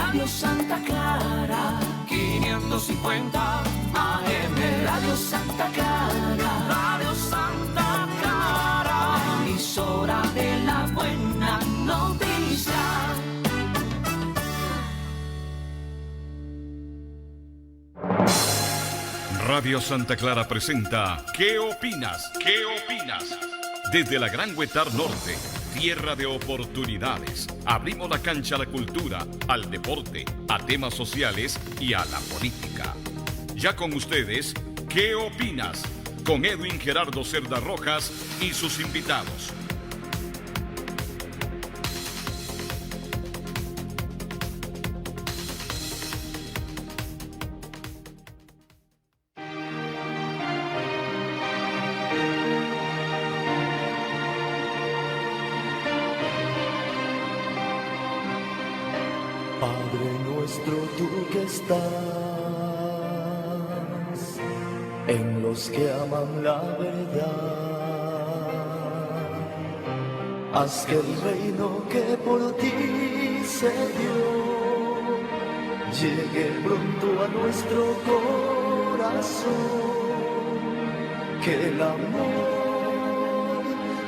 Radio Santa Clara, 550 AM. Radio Santa Clara, Radio Santa Clara, emisora de la buena noticia. Radio Santa Clara presenta ¿Qué opinas? ¿Qué opinas? Desde la Gran Huetar Norte, tierra de oportunidades, abrimos la cancha a la cultura, al deporte, a temas sociales y a la política. Ya con ustedes, ¿Qué opinas? Con Edwin Gerardo Cerda Rojas y sus invitados. Padre nuestro, tú que estás en los que aman la verdad, haz que el reino que por ti se dio llegue pronto a nuestro corazón, que el amor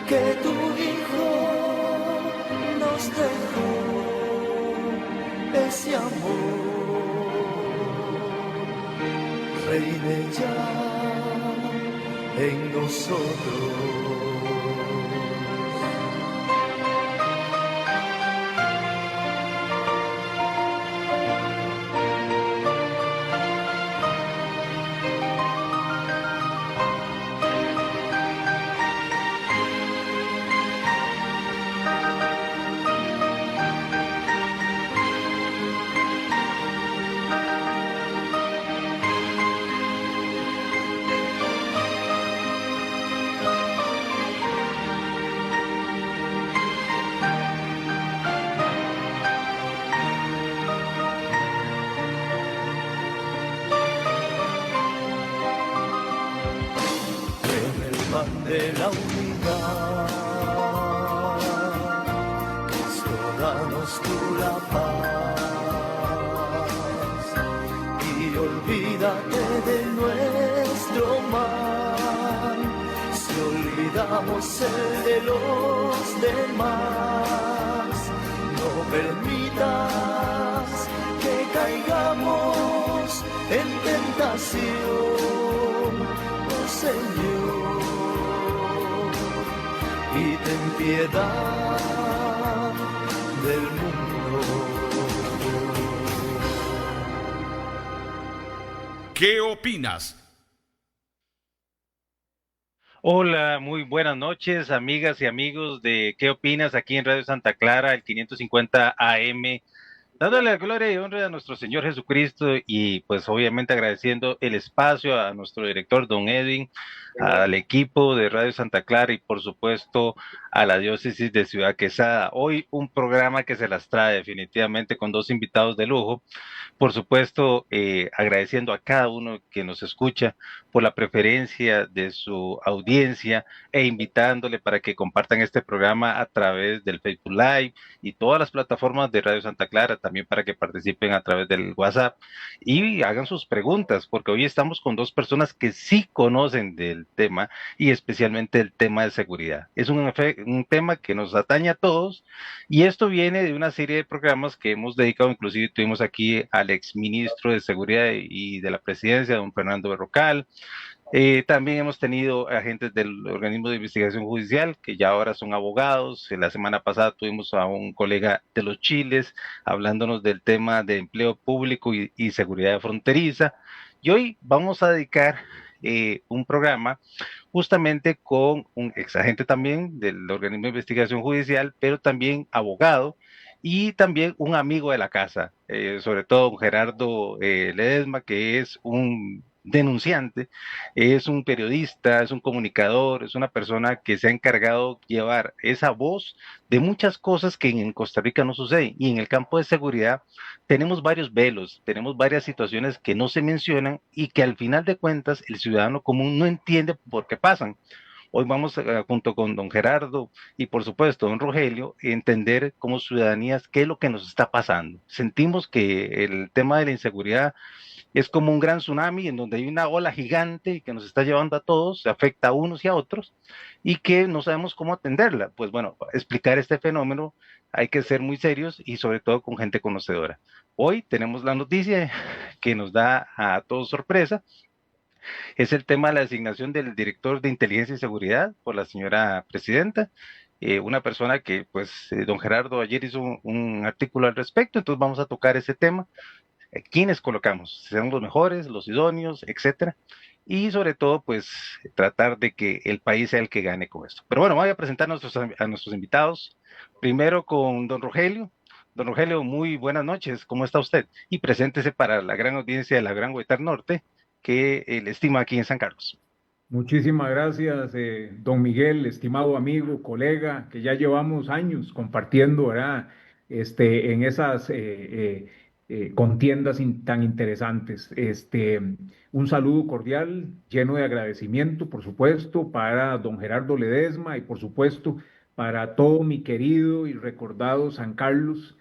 que tu Hijo nos dejó, ese amor reine ya en nosotros. De la unidad, Cristo, danos tú la paz y olvídate de nuestro mal, si olvidamos el de los demás, no permitas que caigamos en tentación, oh Señor, y ten piedad del mundo. ¿Qué opinas? Hola, muy buenas noches, amigas y amigos de ¿Qué opinas? Aquí en Radio Santa Clara, el 550 AM, dándole la gloria y honra a nuestro Señor Jesucristo y pues obviamente agradeciendo el espacio a nuestro director, don Edwin, al equipo de Radio Santa Clara y por supuesto a la diócesis de Ciudad Quesada. Hoy un programa que se las trae definitivamente con dos invitados de lujo. Por supuesto, agradeciendo a cada uno que nos escucha por la preferencia de su audiencia e invitándole para que compartan este programa a través del Facebook Live y todas las plataformas de Radio Santa Clara, también para que participen a través del WhatsApp y hagan sus preguntas, porque hoy estamos con dos personas que sí conocen del tema y especialmente el tema de seguridad. Es un tema que nos atañe a todos y esto viene de una serie de programas que hemos dedicado, inclusive tuvimos aquí al exministro de Seguridad y de la Presidencia, don Fernando Berrocal. También hemos tenido agentes del organismo de investigación judicial que ya ahora son abogados. La semana pasada tuvimos a un colega de los Chiles hablándonos del tema de empleo público y seguridad fronteriza. Y hoy vamos a dedicar un programa justamente con un exagente también del organismo de investigación judicial, pero también abogado y también un amigo de la casa, sobre todo Gerardo Ledesma, que es un denunciante, es un periodista, es un comunicador, es una persona que se ha encargado de llevar esa voz de muchas cosas que en Costa Rica no suceden. Y en el campo de seguridad tenemos varios velos, tenemos varias situaciones que no se mencionan y que al final de cuentas el ciudadano común no entiende por qué pasan. Hoy vamos junto con don Gerardo y por supuesto don Rogelio, entender como ciudadanías qué es lo que nos está pasando. Sentimos que el tema de la inseguridad es como un gran tsunami en donde hay una ola gigante que nos está llevando a todos, afecta a unos y a otros, y que no sabemos cómo atenderla. Pues bueno, explicar este fenómeno hay que ser muy serios y sobre todo con gente conocedora. Hoy tenemos la noticia que nos da a todos sorpresa, es el tema de la designación del director de inteligencia y seguridad por la señora presidenta, una persona que, pues, don Gerardo ayer hizo un artículo al respecto, entonces vamos a tocar ese tema. ¿Quiénes colocamos? ¿Serán los mejores, los idóneos, etcétera? Y sobre todo, pues, tratar de que el país sea el que gane con esto. Pero bueno, voy a presentar a nuestros invitados. Primero con don Rogelio. Don Rogelio, muy buenas noches. ¿Cómo está usted? Y preséntese para la gran audiencia de la Gran Huetar Norte que le estima aquí en San Carlos. Muchísimas gracias, don Miguel, estimado amigo, colega, que ya llevamos años compartiendo, ¿verdad? En esas contiendas tan interesantes. Un saludo cordial, lleno de agradecimiento, por supuesto, para don Gerardo Ledesma y, por supuesto, para todo mi querido y recordado San Carlos.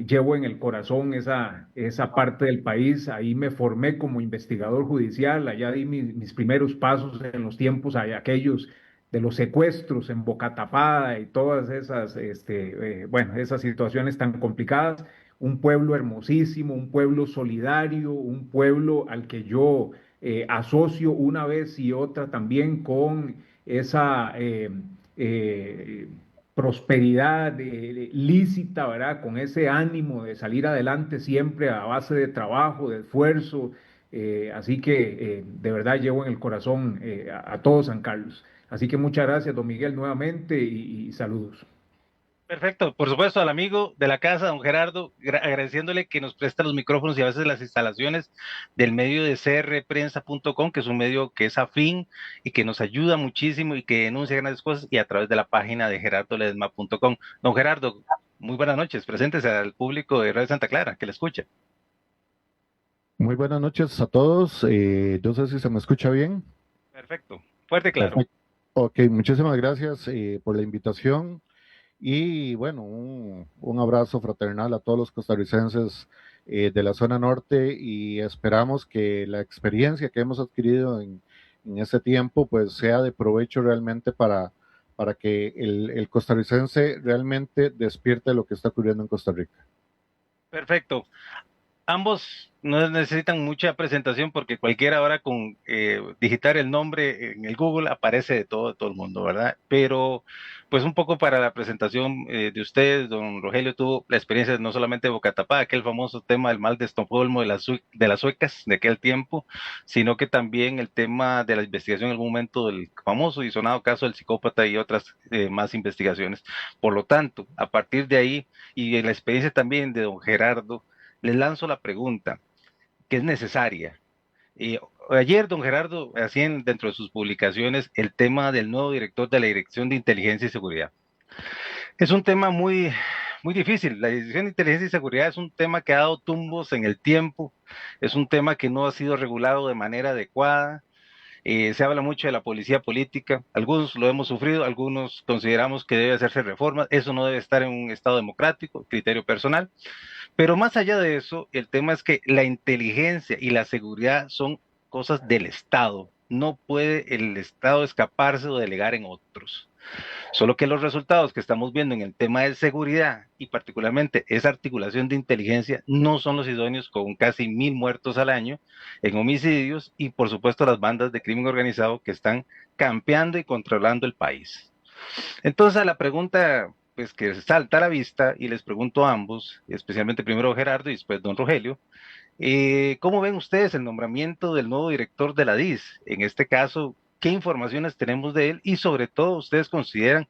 Llevo en el corazón esa parte del país. Ahí me formé como investigador judicial, allá di mis primeros pasos en los tiempos aquellos de los secuestros en Boca Tapada y todas esas, bueno, esas situaciones tan complicadas. Un pueblo hermosísimo, un pueblo solidario, un pueblo al que yo asocio una vez y otra también con esa prosperidad lícita, ¿verdad? Con ese ánimo de salir adelante siempre a base de trabajo, de esfuerzo. Así que de verdad llevo en el corazón a todo San Carlos. Así que muchas gracias, don Miguel, nuevamente y saludos. Perfecto, por supuesto al amigo de la casa, don Gerardo, agradeciéndole que nos presta los micrófonos y a veces las instalaciones del medio de crprensa.com, que es un medio que es afín y que nos ayuda muchísimo y que denuncia grandes cosas, y a través de la página de gerardoledesma.com. Don Gerardo, muy buenas noches, preséntese al público de Radio Santa Clara, que le escucha. Muy buenas noches a todos. Yo sé si se me escucha bien. Perfecto, fuerte y claro. Perfecto. Ok, muchísimas gracias por la invitación y bueno, un abrazo fraternal a todos los costarricenses de la zona norte, y esperamos que la experiencia que hemos adquirido en este tiempo pues sea de provecho realmente para que el costarricense realmente despierte lo que está ocurriendo en Costa Rica. Perfecto. Ambos no necesitan mucha presentación porque cualquiera ahora con digitar el nombre en el Google aparece de todo el mundo, ¿verdad? Pero pues un poco para la presentación de ustedes, don Rogelio tuvo la experiencia no solamente de Bocatapá, aquel famoso tema del mal de Estocolmo de las suecas de aquel tiempo, sino que también el tema de la investigación en algún momento del famoso y sonado caso del psicópata y otras más investigaciones. Por lo tanto, a partir de ahí y de la experiencia también de don Gerardo, les lanzo la pregunta, que es necesaria. Ayer, don Gerardo, hacían dentro de sus publicaciones el tema del nuevo director de la Dirección de Inteligencia y Seguridad. Es un tema muy, muy difícil. La Dirección de Inteligencia y Seguridad es un tema que ha dado tumbos en el tiempo, es un tema que no ha sido regulado de manera adecuada. Se habla mucho de la policía política, algunos lo hemos sufrido, algunos consideramos que debe hacerse reformas, eso no debe estar en un Estado democrático, criterio personal. Pero más allá de eso, el tema es que la inteligencia y la seguridad son cosas del Estado. No puede el Estado escaparse o delegar en otros. Solo que los resultados que estamos viendo en el tema de seguridad y particularmente esa articulación de inteligencia no son los idóneos, con casi 1,000 muertos al año en homicidios y por supuesto las bandas de crimen organizado que están campeando y controlando el país. Entonces la pregunta pues que salta a la vista, y les pregunto a ambos, especialmente primero Gerardo y después don Rogelio, ¿cómo ven ustedes el nombramiento del nuevo director de la DIS? En este caso, ¿qué informaciones tenemos de él? Y sobre todo, ¿ustedes consideran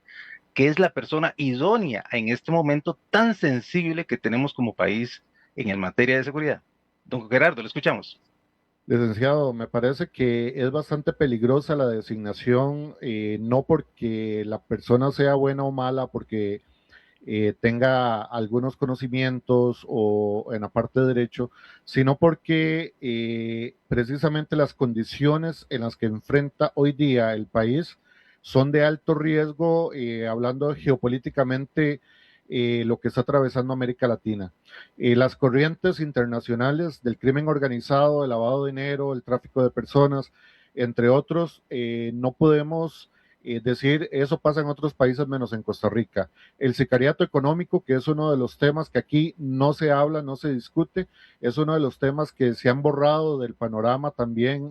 que es la persona idónea en este momento tan sensible que tenemos como país en materia de seguridad? Don Gerardo, le escuchamos. Licenciado, me parece que es bastante peligrosa la designación, no porque la persona sea buena o mala, porque tenga algunos conocimientos o en la parte de derecho, sino porque precisamente las condiciones en las que enfrenta hoy día el país, son de alto riesgo, hablando geopolíticamente, lo que está atravesando América Latina. Las corrientes internacionales del crimen organizado, el lavado de dinero, el tráfico de personas, entre otros, no podemos decir eso pasa en otros países menos en Costa Rica. El sicariato económico, que es uno de los temas que aquí no se habla, no se discute, es uno de los temas que se han borrado del panorama también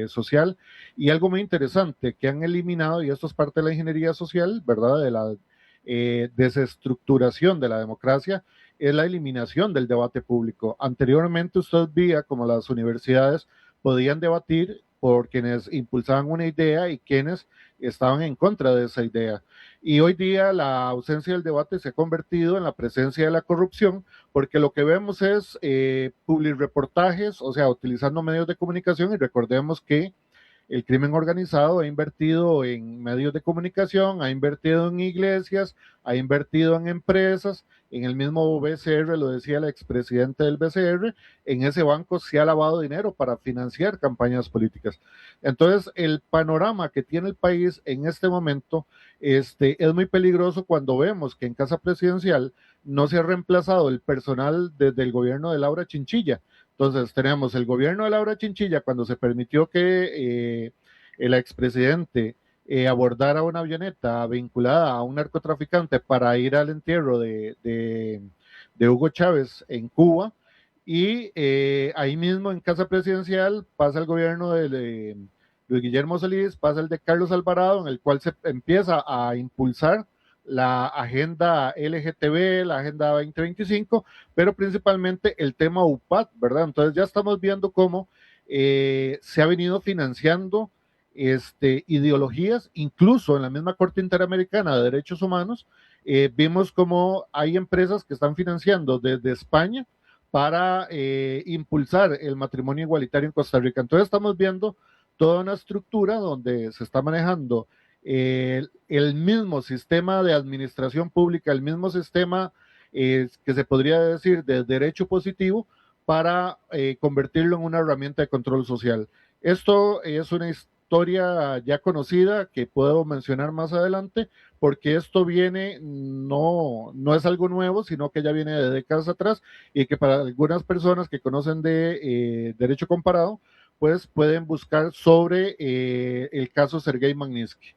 social. Y algo muy interesante que han eliminado, y esto es parte de la ingeniería social, ¿verdad? De la desestructuración de la democracia, es la eliminación del debate público. Anteriormente usted veía como las universidades podían debatir por quienes impulsaban una idea y quienes estaban en contra de esa idea. Y hoy día la ausencia del debate se ha convertido en la presencia de la corrupción, porque lo que vemos es publireportajes, o sea, utilizando medios de comunicación, y recordemos que el crimen organizado ha invertido en medios de comunicación, ha invertido en iglesias, ha invertido en empresas, en el mismo BCR, lo decía el expresidente del BCR, en ese banco se ha lavado dinero para financiar campañas políticas. Entonces, el panorama que tiene el país en este momento es muy peligroso cuando vemos que en Casa Presidencial no se ha reemplazado el personal desde el gobierno de Laura Chinchilla. Entonces tenemos el gobierno de Laura Chinchilla cuando se permitió que el expresidente abordara una avioneta vinculada a un narcotraficante para ir al entierro de Hugo Chávez en Cuba, y ahí mismo en Casa Presidencial pasa el gobierno de Luis Guillermo Solís, pasa el de Carlos Alvarado, en el cual se empieza a impulsar la agenda LGTB, la agenda 2025, pero principalmente el tema UPAD, ¿verdad? Entonces ya estamos viendo cómo se ha venido financiando ideologías, incluso en la misma Corte Interamericana de Derechos Humanos, vimos cómo hay empresas que están financiando desde España para impulsar el matrimonio igualitario en Costa Rica. Entonces estamos viendo toda una estructura donde se está manejando el mismo sistema de administración pública, el mismo sistema que se podría decir de derecho positivo para convertirlo en una herramienta de control social. Esto es una historia ya conocida que puedo mencionar más adelante, porque esto viene, no es algo nuevo, sino que ya viene de décadas atrás, y que para algunas personas que conocen de derecho comparado, pues pueden buscar sobre el caso Sergei Magnitsky.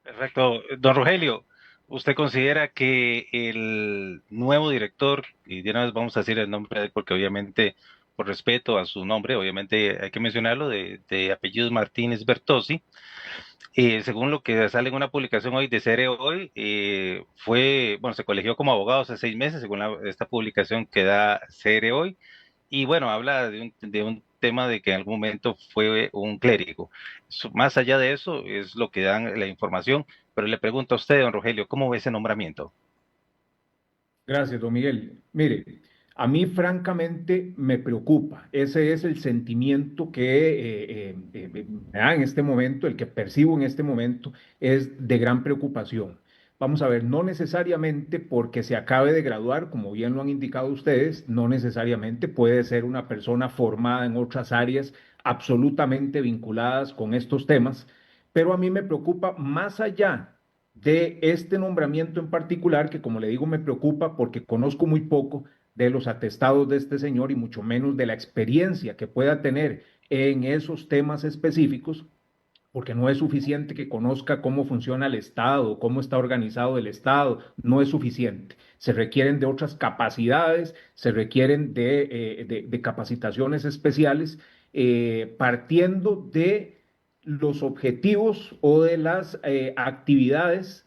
Perfecto. Don Rogelio, ¿usted considera que el nuevo director, y de una vez vamos a decir el nombre de él porque obviamente por respeto a su nombre, obviamente hay que mencionarlo, de apellidos Martínez Bertozzi, según lo que sale en una publicación hoy de CR Hoy, se colegió como abogado hace 6 meses, según esta publicación que da CR Hoy, y bueno, habla de un tema de que en algún momento fue un clérigo. Más allá de eso, es lo que dan la información, pero le pregunto a usted, don Rogelio, ¿cómo ve ese nombramiento? Gracias, don Miguel. Mire, a mí francamente me preocupa. Ese es el sentimiento que me da en este momento, el que percibo en este momento, es de gran preocupación. Vamos a ver, no necesariamente porque se acabe de graduar, como bien lo han indicado ustedes, no necesariamente puede ser una persona formada en otras áreas absolutamente vinculadas con estos temas, pero a mí me preocupa más allá de este nombramiento en particular, que como le digo me preocupa porque conozco muy poco de los atestados de este señor y mucho menos de la experiencia que pueda tener en esos temas específicos, porque no es suficiente que conozca cómo funciona el Estado, cómo está organizado el Estado, no es suficiente. Se requieren de otras capacidades, se requieren de capacitaciones especiales, partiendo de los objetivos o de las actividades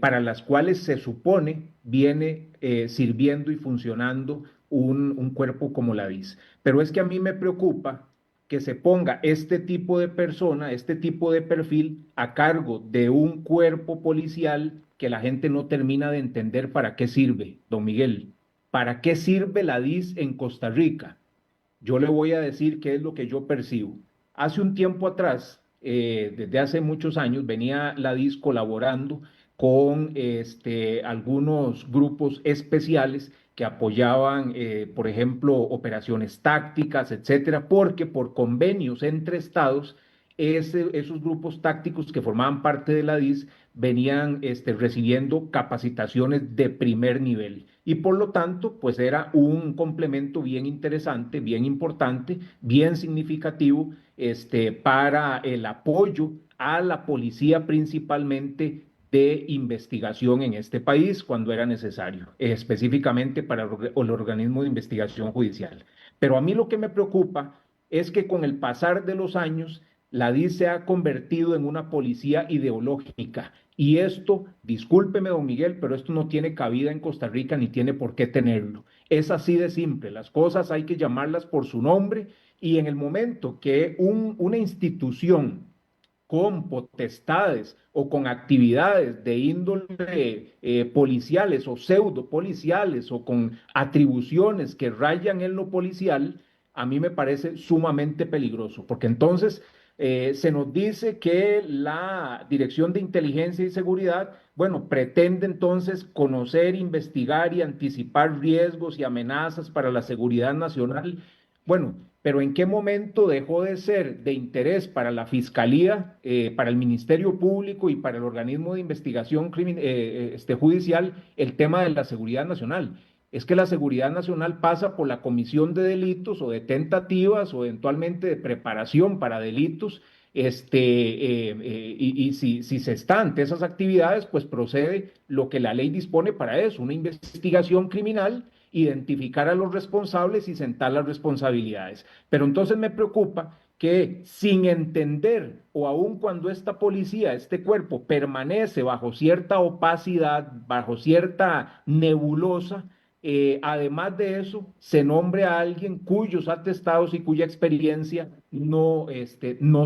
para las cuales se supone viene sirviendo y funcionando un cuerpo como la DIS. Pero es que a mí me preocupa que se ponga este tipo de persona, este tipo de perfil a cargo de un cuerpo policial que la gente no termina de entender para qué sirve, don Miguel. ¿Para qué sirve la DIS en Costa Rica? Yo le voy a decir qué es lo que yo percibo. Hace un tiempo atrás, desde hace muchos años, venía la DIS colaborando con algunos grupos especiales que apoyaban, por ejemplo, operaciones tácticas, etcétera, porque por convenios entre estados esos grupos tácticos que formaban parte de la DIS venían recibiendo capacitaciones de primer nivel. Y por lo tanto, pues era un complemento bien interesante, bien importante, bien significativo para el apoyo a la policía principalmente de investigación en este país cuando era necesario, específicamente para el organismo de investigación judicial. Pero a mí lo que me preocupa es que con el pasar de los años, la DIS se ha convertido en una policía ideológica. Y esto, discúlpeme, don Miguel, pero esto no tiene cabida en Costa Rica ni tiene por qué tenerlo. Es así de simple, las cosas hay que llamarlas por su nombre y en el momento que una institución con potestades o con actividades de índole policiales o pseudo policiales o con atribuciones que rayan en lo policial, a mí me parece sumamente peligroso, porque entonces se nos dice que la Dirección de Inteligencia y Seguridad, bueno, pretende entonces conocer, investigar y anticipar riesgos y amenazas para la seguridad nacional. Bueno, pero ¿en qué momento dejó de ser de interés para la Fiscalía, para el Ministerio Público y para el organismo de investigación judicial el tema de la seguridad nacional? Es que la seguridad nacional pasa por la comisión de delitos o de tentativas o eventualmente de preparación para delitos, y si se está ante esas actividades, pues procede lo que la ley dispone para eso, una investigación criminal, identificar a los responsables y sentar las responsabilidades. Pero entonces me preocupa que sin entender o aun cuando esta policía, este cuerpo permanece bajo cierta opacidad, bajo cierta nebulosa, además de eso, se nombre a alguien cuyos atestados y cuya experiencia no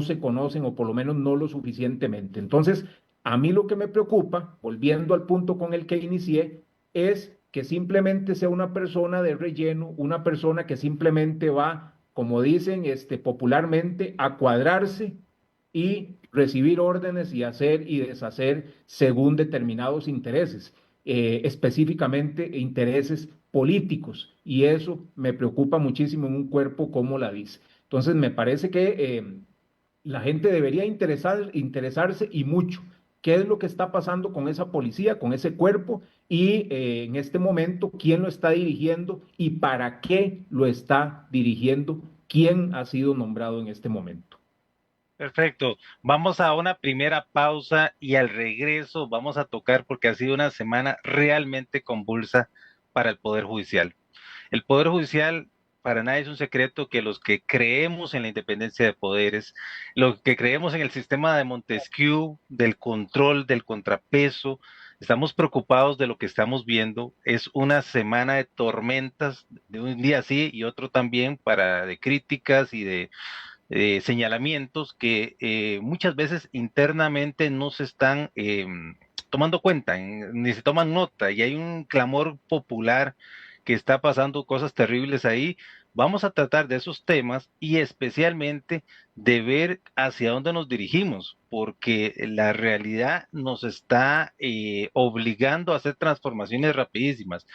se conocen o por lo menos no lo suficientemente. Entonces, a mí lo que me preocupa, volviendo al punto con el que inicié, es que simplemente sea una persona de relleno, una persona que simplemente va, como dicen popularmente, a cuadrarse y recibir órdenes y hacer y deshacer según determinados intereses. Específicamente intereses políticos, y eso me preocupa muchísimo en un cuerpo como la DIS. Entonces me parece que la gente debería interesarse y mucho qué es lo que está pasando con esa policía, con ese cuerpo y en este momento quién lo está dirigiendo y para qué lo está dirigiendo, quién ha sido nombrado en este momento. Perfecto. Vamos a una primera pausa y al regreso vamos a tocar porque ha sido una semana realmente convulsa para el Poder Judicial. El Poder Judicial, para nadie es un secreto que los que creemos en la independencia de poderes, los que creemos en el sistema de Montesquieu, del control, del contrapeso, estamos preocupados de lo que estamos viendo. Es una semana de tormentas, de un día sí y otro también, de críticas y de señalamientos que muchas veces internamente no se están tomando cuenta, ni se toman nota, y hay un clamor popular que está pasando cosas terribles ahí. Vamos a tratar de esos temas y especialmente de ver hacia dónde nos dirigimos, porque la realidad nos está obligando a hacer transformaciones rapidísimas.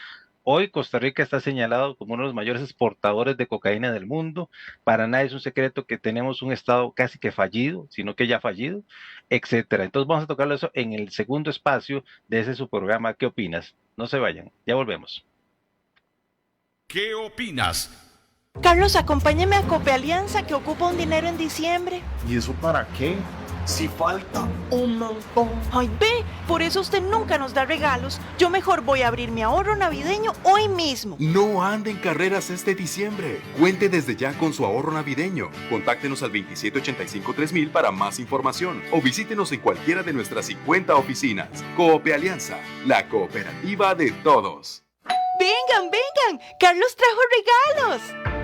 Hoy Costa Rica está señalado como uno de los mayores exportadores de cocaína del mundo. Para nadie es un secreto que tenemos un estado casi que fallido, sino que ya fallido, etcétera. Entonces vamos a tocarlo eso en el segundo espacio de ese su programa. ¿Qué opinas? No se vayan, ya volvemos. ¿Qué opinas? Carlos, acompáñeme a Copealianza que ocupa un dinero en diciembre. ¿Y eso para qué? Si falta un montón. Ay, ve, por eso usted nunca nos da regalos. Yo mejor voy a abrir mi ahorro navideño hoy mismo. No ande en carreras este diciembre. Cuente desde ya con su ahorro navideño. Contáctenos al 2785-3000 para más información o visítenos en cualquiera de nuestras 50 oficinas. Copealianza, la cooperativa de todos. Vengan, vengan, Carlos trajo regalos.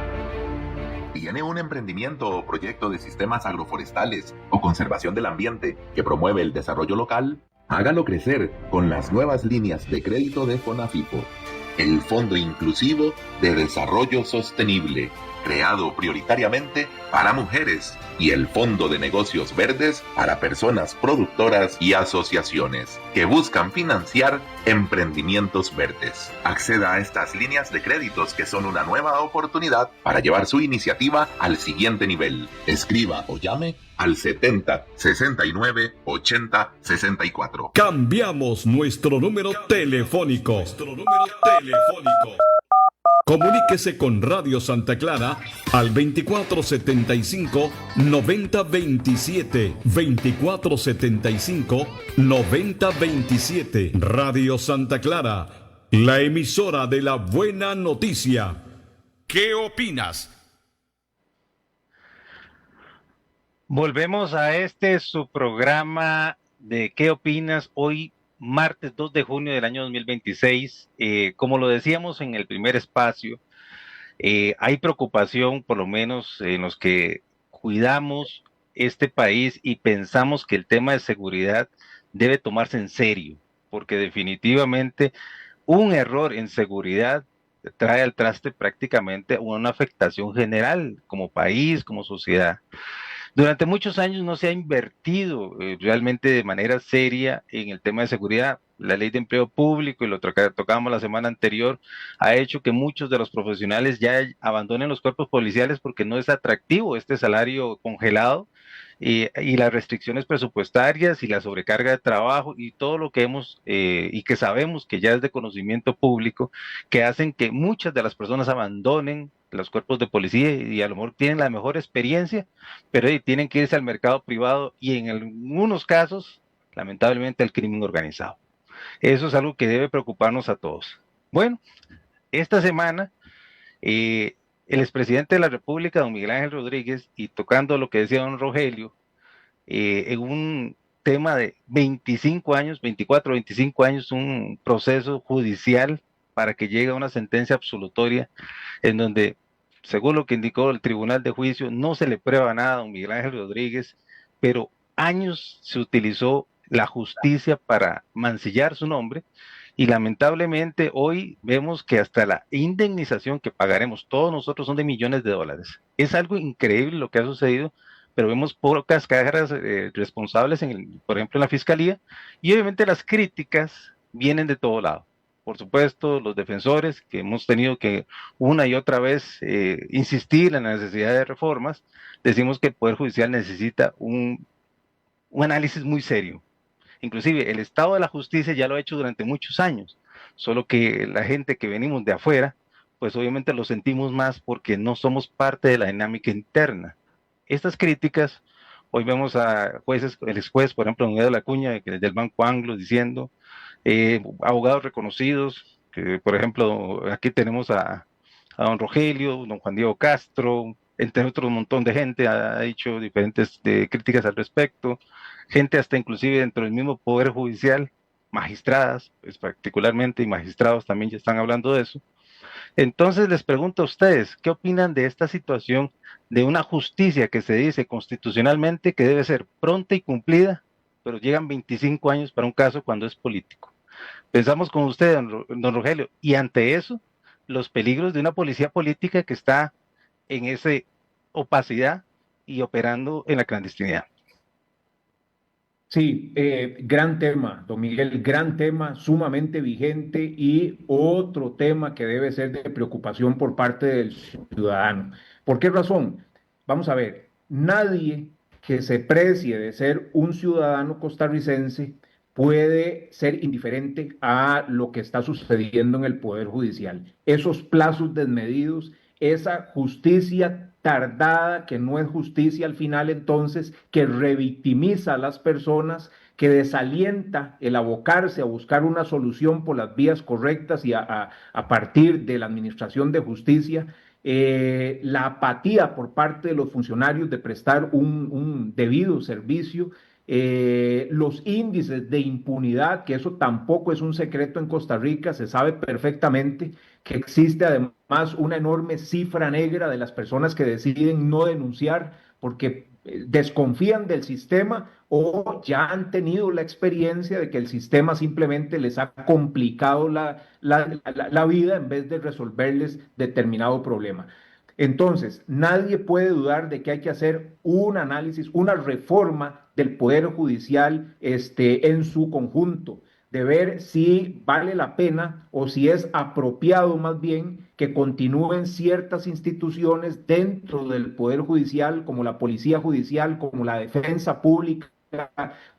¿Tiene un emprendimiento o proyecto de sistemas agroforestales o conservación del ambiente que promueve el desarrollo local? Hágalo crecer con las nuevas líneas de crédito de FONAFIFO, el Fondo Inclusivo de Desarrollo Sostenible, creado prioritariamente para mujeres, y el Fondo de Negocios Verdes para personas productoras y asociaciones que buscan financiar emprendimientos verdes. Acceda a estas líneas de créditos que son una nueva oportunidad para llevar su iniciativa al siguiente nivel. Escriba o llame al 70 69 80 64. Cambiamos nuestro número telefónico. Comuníquese con Radio Santa Clara al 2475-9027. 2475-9027. Radio Santa Clara, la emisora de la buena noticia. ¿Qué opinas? Volvemos a su programa de ¿Qué opinas? Hoy, martes 2 de junio del año 2026. Como lo decíamos en el primer espacio, hay preocupación, por lo menos en los que cuidamos este país y pensamos que el tema de seguridad debe tomarse en serio, porque definitivamente un error en seguridad trae al traste prácticamente una afectación general como país, como sociedad. Durante muchos años no se ha invertido realmente de manera seria en el tema de seguridad. La ley de empleo público, y lo tocábamos la semana anterior, ha hecho que muchos de los profesionales ya abandonen los cuerpos policiales porque no es atractivo este salario congelado y las restricciones presupuestarias y la sobrecarga de trabajo y todo lo que hemos y que sabemos que ya es de conocimiento público, que hacen que muchas de las personas abandonen los cuerpos de policía y a lo mejor tienen la mejor experiencia, pero tienen que irse al mercado privado y en algunos casos, lamentablemente, al crimen organizado. Eso es algo que debe preocuparnos a todos. Bueno, esta semana, el expresidente de la República, don Miguel Ángel Rodríguez, y tocando lo que decía don Rogelio, en un tema de 25 años, 24, 25 años, un proceso judicial para que llegue a una sentencia absolutoria en donde, según lo que indicó el Tribunal de Juicio, no se le prueba nada a don Miguel Ángel Rodríguez, pero años se utilizó la justicia para mancillar su nombre y lamentablemente hoy vemos que hasta la indemnización que pagaremos todos nosotros son de millones de dólares. Es algo increíble lo que ha sucedido, pero vemos pocas caras responsables, por ejemplo, en la Fiscalía, y obviamente las críticas vienen de todo lado. Por supuesto, los defensores, que hemos tenido que una y otra vez insistir en la necesidad de reformas, decimos que el Poder Judicial necesita un análisis muy serio. Inclusive el estado de la justicia ya lo ha hecho durante muchos años, solo que la gente que venimos de afuera, pues obviamente lo sentimos más porque no somos parte de la dinámica interna. Estas críticas, hoy vemos a jueces, el ex juez, por ejemplo, Miguel de la Cuña, del Banco Anglo, diciendo, abogados reconocidos, que por ejemplo, aquí tenemos a don Rogelio, don Juan Diego Castro, entre otros un montón de gente ha hecho diferentes críticas al respecto, gente hasta inclusive dentro del mismo Poder Judicial, magistradas, pues particularmente, y magistrados también ya están hablando de eso. Entonces les pregunto a ustedes, ¿qué opinan de esta situación de una justicia que se dice constitucionalmente que debe ser pronta y cumplida, pero llegan 25 años para un caso cuando es político? Pensamos con usted, don Rogelio, y ante eso, los peligros de una policía política que está en esa opacidad y operando en la clandestinidad. Sí, gran tema, don Miguel, gran tema, sumamente vigente y otro tema que debe ser de preocupación por parte del ciudadano. ¿Por qué razón? Vamos a ver, nadie que se precie de ser un ciudadano costarricense puede ser indiferente a lo que está sucediendo en el Poder Judicial. Esos plazos desmedidos, esa justicia tardada, que no es justicia al final entonces, que revictimiza a las personas, que desalienta el abocarse a buscar una solución por las vías correctas y a partir de la administración de justicia, la apatía por parte de los funcionarios de prestar un debido servicio, los índices de impunidad, que eso tampoco es un secreto en Costa Rica, se sabe perfectamente que existe además una enorme cifra negra de las personas que deciden no denunciar porque desconfían del sistema o ya han tenido la experiencia de que el sistema simplemente les ha complicado la vida en vez de resolverles determinado problema. Entonces, nadie puede dudar de que hay que hacer un análisis, una reforma del Poder Judicial en su conjunto, de ver si vale la pena o si es apropiado más bien que continúen ciertas instituciones dentro del Poder Judicial, como la Policía Judicial, como la Defensa Pública,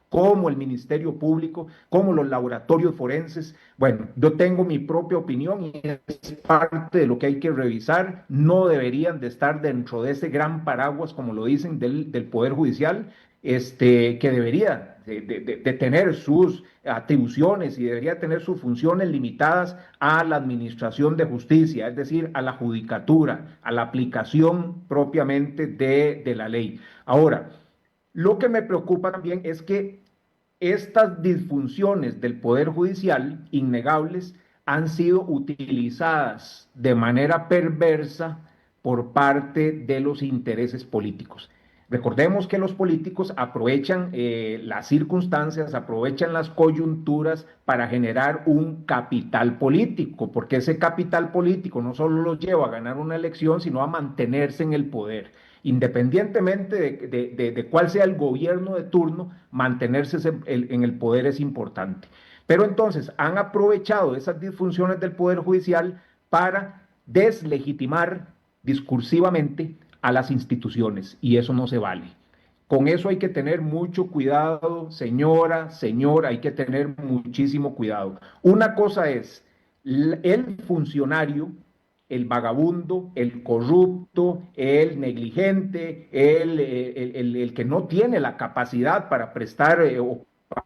como el Ministerio Público, como los laboratorios forenses. Bueno, yo tengo mi propia opinión y es parte de lo que hay que revisar. No deberían de estar dentro de ese gran paraguas, como lo dicen, del Poder Judicial, que debería de tener sus atribuciones y debería tener sus funciones limitadas a la administración de justicia, es decir, a la judicatura, a la aplicación propiamente de la ley. Ahora, lo que me preocupa también es que estas disfunciones del Poder Judicial, innegables, han sido utilizadas de manera perversa por parte de los intereses políticos. Recordemos que los políticos aprovechan las circunstancias, aprovechan las coyunturas para generar un capital político, porque ese capital político no solo los lleva a ganar una elección, sino a mantenerse en el poder. Independientemente de cuál sea el gobierno de turno, mantenerse en el poder es importante. Pero entonces han aprovechado esas disfunciones del Poder Judicial para deslegitimar discursivamente a las instituciones, y eso no se vale. Con eso hay que tener mucho cuidado, señora, señor, hay que tener muchísimo cuidado. Una cosa es el funcionario, el vagabundo, el corrupto, el negligente, el que no tiene la capacidad para prestar o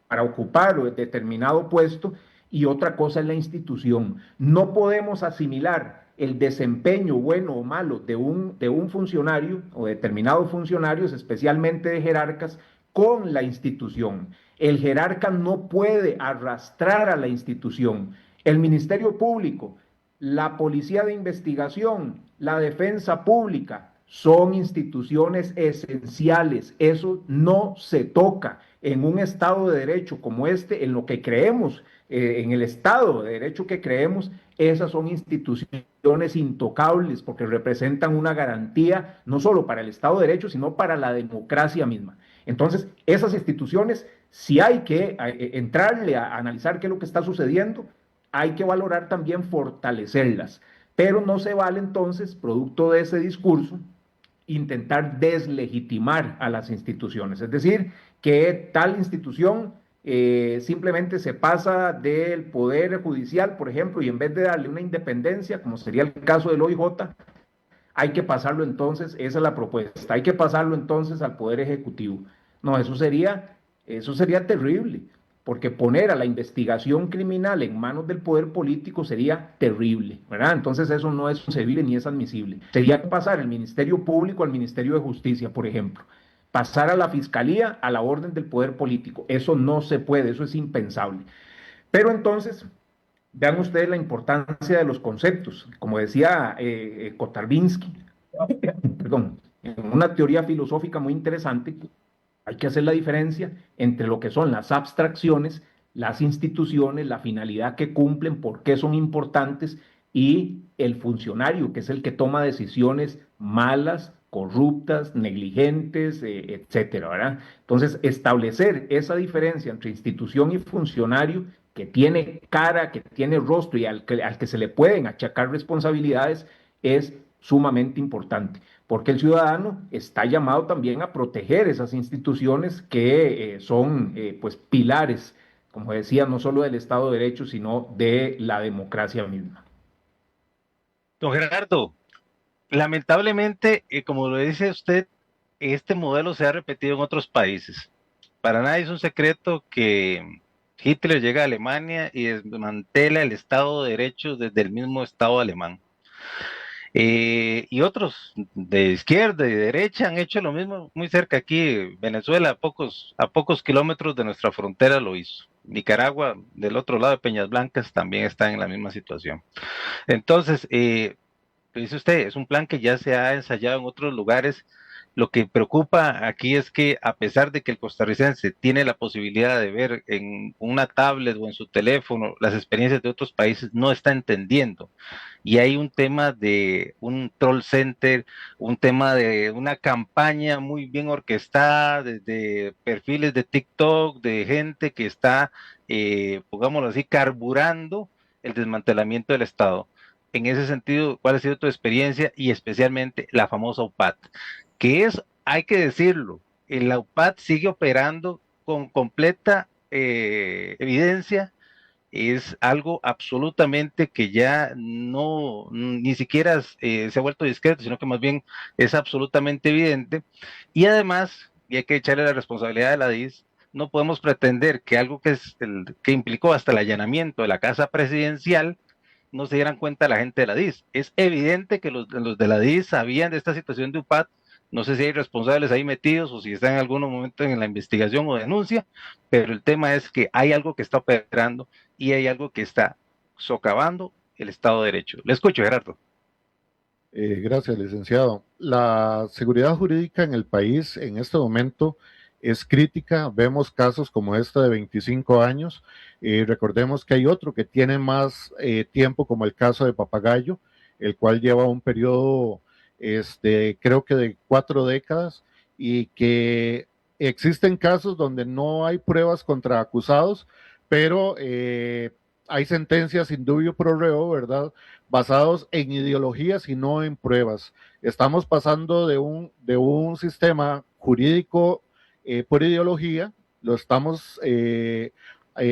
para ocupar determinado puesto, y otra cosa es la institución. No podemos asimilar el desempeño bueno o malo de un funcionario o determinados funcionarios, especialmente de jerarcas, con la institución. El jerarca no puede arrastrar a la institución. El Ministerio Público, la Policía de Investigación, la Defensa Pública, son instituciones esenciales. Eso no se toca en un Estado de Derecho como en lo que creemos, en el Estado de Derecho que creemos. Esas son instituciones intocables porque representan una garantía no solo para el Estado de Derecho, sino para la democracia misma. Entonces, esas instituciones, si hay que entrarle a analizar qué es lo que está sucediendo, hay que valorar también fortalecerlas, pero no se vale entonces, producto de ese discurso, intentar deslegitimar a las instituciones, es decir, que tal institución simplemente se pasa del Poder Judicial, por ejemplo, y en vez de darle una independencia, como sería el caso del OIJ, hay que pasarlo entonces, esa es la propuesta, hay que pasarlo entonces al Poder Ejecutivo. No, eso sería terrible, porque poner a la investigación criminal en manos del poder político sería terrible, ¿verdad? Entonces eso no es concebible ni es admisible. Sería pasar el Ministerio Público al Ministerio de Justicia, por ejemplo. Pasar a la Fiscalía a la orden del poder político. Eso no se puede, eso es impensable. Pero entonces, vean ustedes la importancia de los conceptos. Como decía Kotarbinsky, perdón, en una teoría filosófica muy interesante, hay que hacer la diferencia entre lo que son las abstracciones, las instituciones, la finalidad que cumplen, por qué son importantes, y el funcionario, que es el que toma decisiones malas, corruptas, negligentes, etcétera, ¿verdad? Entonces, establecer esa diferencia entre institución y funcionario que tiene cara, que tiene rostro y al que se le pueden achacar responsabilidades es sumamente importante, porque el ciudadano está llamado también a proteger esas instituciones que son pues pilares, como decía, no solo del Estado de Derecho, sino de la democracia misma. Don Gerardo, lamentablemente, como lo dice usted, este modelo se ha repetido en otros países. Para nadie es un secreto que Hitler llega a Alemania y desmantela el Estado de Derecho desde el mismo Estado alemán. Y otros de izquierda y de derecha han hecho lo mismo muy cerca aquí. Venezuela, a pocos kilómetros de nuestra frontera lo hizo. Nicaragua, del otro lado de Peñas Blancas, también está en la misma situación. Entonces, dice usted, es un plan que ya se ha ensayado en otros lugares. Lo que preocupa aquí es que, a pesar de que el costarricense tiene la posibilidad de ver en una tablet o en su teléfono las experiencias de otros países, no está entendiendo y hay un tema de un troll center, un tema de una campaña muy bien orquestada, desde perfiles de TikTok, de gente que está, pongámoslo así, carburando el desmantelamiento del Estado. En ese sentido, ¿cuál ha sido tu experiencia y especialmente la famosa UPAT? Que es, hay que decirlo, la UPAT sigue operando con completa evidencia, es algo absolutamente que ya no, ni siquiera se ha vuelto discreto, sino que más bien es absolutamente evidente. Y además, y hay que echarle la responsabilidad de la DIS, no podemos pretender que algo que implicó hasta el allanamiento de la casa presidencial no se dieran cuenta la gente de la DIS. Es evidente que los de la DIS sabían de esta situación de UPAT. No sé si hay responsables ahí metidos o si están en algún momento en la investigación o denuncia, pero el tema es que hay algo que está operando y hay algo que está socavando el Estado de Derecho. Le escucho, Gerardo. Gracias, licenciado. La seguridad jurídica en el país en este momento es crítica. Vemos casos como este de 25 años. Recordemos que hay otro que tiene más tiempo, como el caso de Papagayo, el cual lleva un periodo, creo que de 4 décadas, y que existen casos donde no hay pruebas contra acusados, pero hay sentencias sin dubio pro reo, ¿verdad?, basados en ideologías y no en pruebas. Estamos pasando de un sistema jurídico por ideología, lo estamos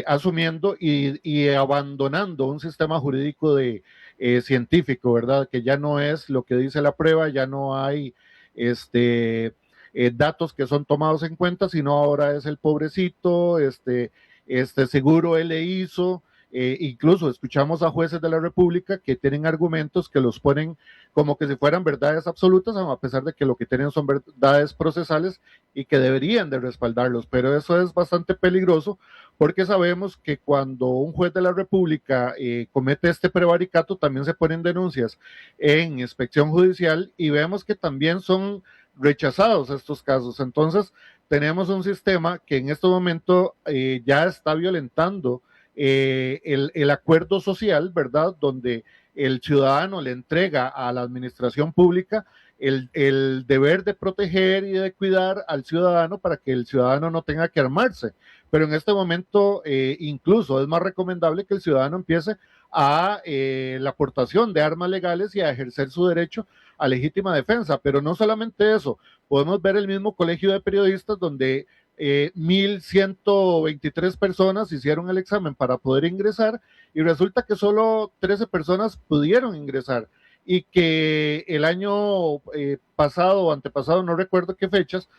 asumiendo y abandonando un sistema jurídico científico, ¿verdad?, que ya no es lo que dice la prueba, ya no hay datos que son tomados en cuenta, sino ahora es el pobrecito, seguro él le hizo. Incluso escuchamos a jueces de la República que tienen argumentos que los ponen como que si fueran verdades absolutas, a pesar de que lo que tienen son verdades procesales y que deberían de respaldarlos, pero eso es bastante peligroso porque sabemos que cuando un juez de la República comete este prevaricato, también se ponen denuncias en inspección judicial y vemos que también son rechazados estos casos. Entonces tenemos un sistema que en este momento ya está violentando el acuerdo social, ¿verdad?, donde el ciudadano le entrega a la administración pública el deber de proteger y de cuidar al ciudadano para que el ciudadano no tenga que armarse. Pero en este momento incluso es más recomendable que el ciudadano empiece a la aportación de armas legales y a ejercer su derecho a legítima defensa. Pero no solamente eso, podemos ver el mismo colegio de periodistas donde 1,123 personas hicieron el examen para poder ingresar y resulta que solo 13 personas pudieron ingresar y que el año pasado o antepasado, no recuerdo qué fechas,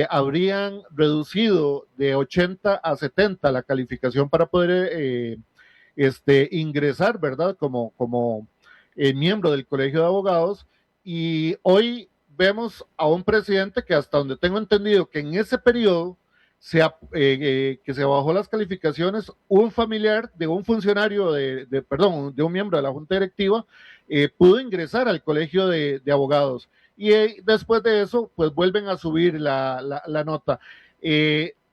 habrían reducido de 80 a 70 la calificación para poder ingresar, ¿verdad?, como miembro del Colegio de Abogados. Y hoy vemos a un presidente que, hasta donde tengo entendido, que en ese periodo que se bajó las calificaciones, un familiar de un funcionario de un miembro de la Junta Directiva pudo ingresar al Colegio de Abogados. Y después de eso, pues vuelven a subir la nota.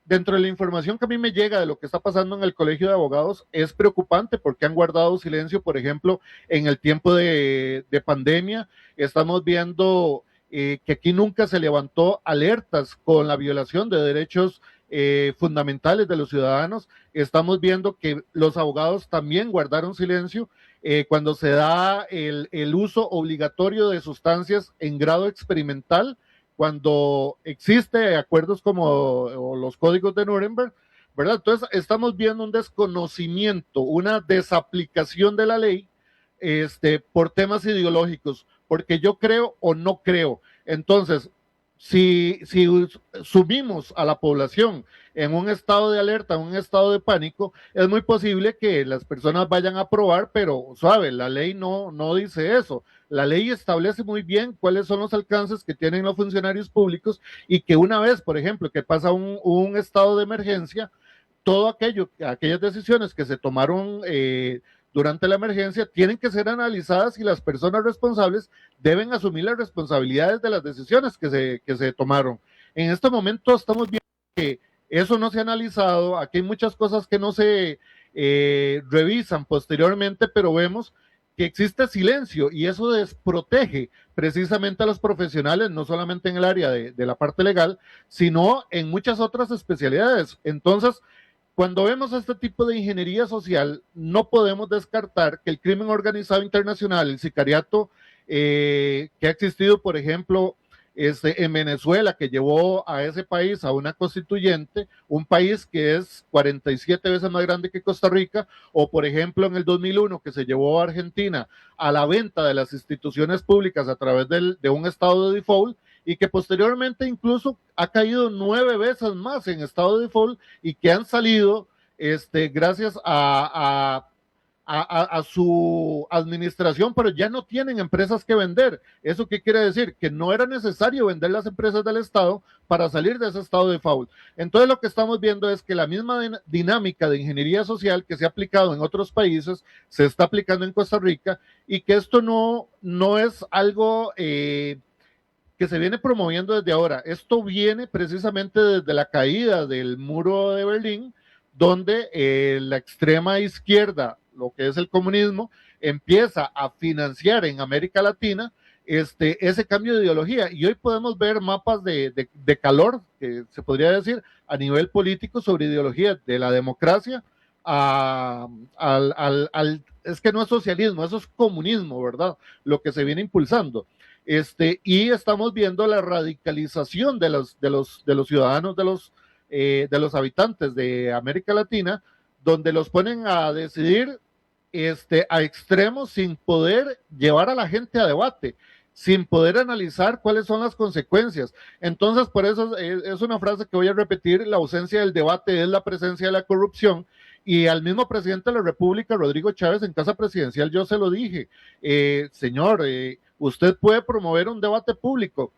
Dentro de la información que a mí me llega de lo que está pasando en el Colegio de Abogados, es preocupante porque han guardado silencio, por ejemplo, en el tiempo de pandemia. Estamos viendo que aquí nunca se levantó alertas con la violación de derechos fundamentales de los ciudadanos. Estamos viendo que los abogados también guardaron silencio cuando se da el uso obligatorio de sustancias en grado experimental, cuando existe acuerdos como los códigos de Nuremberg, ¿verdad? Entonces estamos viendo un desconocimiento, una desaplicación de la ley por temas ideológicos, porque yo creo o no creo. Entonces, si sumimos a la población en un estado de alerta, en un estado de pánico, es muy posible que las personas vayan a aprobar, pero suave, la ley no dice eso. La ley establece muy bien cuáles son los alcances que tienen los funcionarios públicos y que una vez, por ejemplo, que pasa un estado de emergencia, aquellas decisiones que se tomaron durante la emergencia tienen que ser analizadas y las personas responsables deben asumir las responsabilidades de las decisiones que se tomaron. En este momento estamos viendo que eso no se ha analizado, aquí hay muchas cosas que no se revisan posteriormente, pero vemos que existe silencio y eso desprotege precisamente a los profesionales, no solamente en el área de la parte legal, sino en muchas otras especialidades. Entonces, cuando vemos este tipo de ingeniería social, no podemos descartar que el crimen organizado internacional, el sicariato que ha existido, por ejemplo, en Venezuela, que llevó a ese país a una constituyente, un país que es 47 veces más grande que Costa Rica, o por ejemplo en el 2001 que se llevó a Argentina a la venta de las instituciones públicas a través de un estado de default, y que posteriormente incluso ha caído 9 veces más en estado de default y que han salido gracias a su administración, pero ya no tienen empresas que vender. ¿Eso qué quiere decir? Que no era necesario vender las empresas del Estado para salir de ese estado de default. Entonces lo que estamos viendo es que la misma dinámica de ingeniería social que se ha aplicado en otros países se está aplicando en Costa Rica, y que esto no es algo que se viene promoviendo desde ahora. Esto viene precisamente desde la caída del muro de Berlín, donde la extrema izquierda, lo que es el comunismo, empieza a financiar en América Latina ese cambio de ideología. Y hoy podemos ver mapas de calor, que se podría decir, a nivel político sobre ideología de la democracia es que no es socialismo, eso es comunismo, ¿verdad? Lo que se viene impulsando. Y estamos viendo la radicalización de los ciudadanos, de los habitantes de América Latina, donde los ponen a decidir a extremos sin poder llevar a la gente a debate, sin poder analizar cuáles son las consecuencias. Entonces, por eso es una frase que voy a repetir: la ausencia del debate es la presencia de la corrupción. Y al mismo presidente de la República, Rodrigo Chávez, en Casa Presidencial, yo se lo dije: señor, usted puede promover un debate público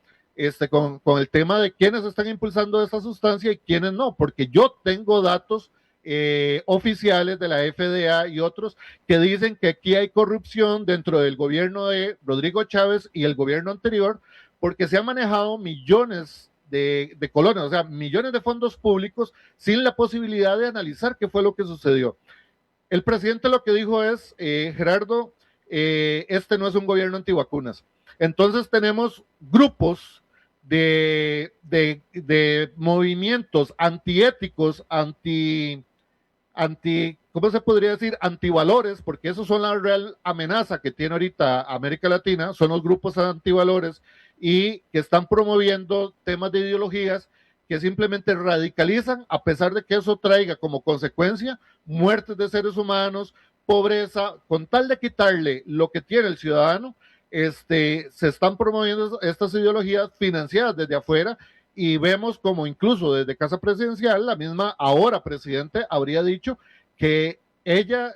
con el tema de quiénes están impulsando esta sustancia y quiénes no, porque yo tengo datos oficiales de la FDA y otros que dicen que aquí hay corrupción dentro del gobierno de Rodrigo Chávez y el gobierno anterior, porque se han manejado millones de colones, o sea, millones de fondos públicos sin la posibilidad de analizar qué fue lo que sucedió. El presidente lo que dijo es: Gerardo, este no es un gobierno antivacunas. Entonces tenemos grupos de movimientos antiéticos, ¿cómo se podría decir? Antivalores, porque esos son la real amenaza que tiene ahorita América Latina, son los grupos antivalores, y que están promoviendo temas de ideologías que simplemente radicalizan, a pesar de que eso traiga como consecuencia muertes de seres humanos, pobreza, con tal de quitarle lo que tiene el ciudadano. Se están promoviendo estas ideologías financiadas desde afuera, y vemos como incluso desde Casa Presidencial, la misma ahora presidente habría dicho que ella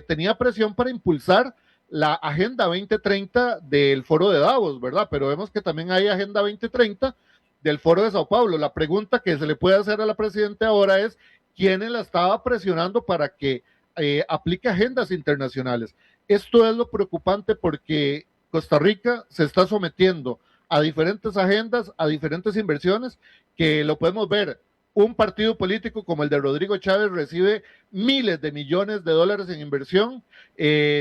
tenía presión para impulsar la Agenda 2030 del Foro de Davos, ¿verdad? Pero vemos que también hay Agenda 2030 del Foro de Sao Paulo. La pregunta que se le puede hacer a la presidenta ahora es: ¿quién la estaba presionando para que aplique agendas internacionales? Esto es lo preocupante, porque Costa Rica se está sometiendo a diferentes agendas, a diferentes inversiones, que lo podemos ver. Un partido político como el de Rodrigo Chávez recibe miles de millones de dólares en inversión,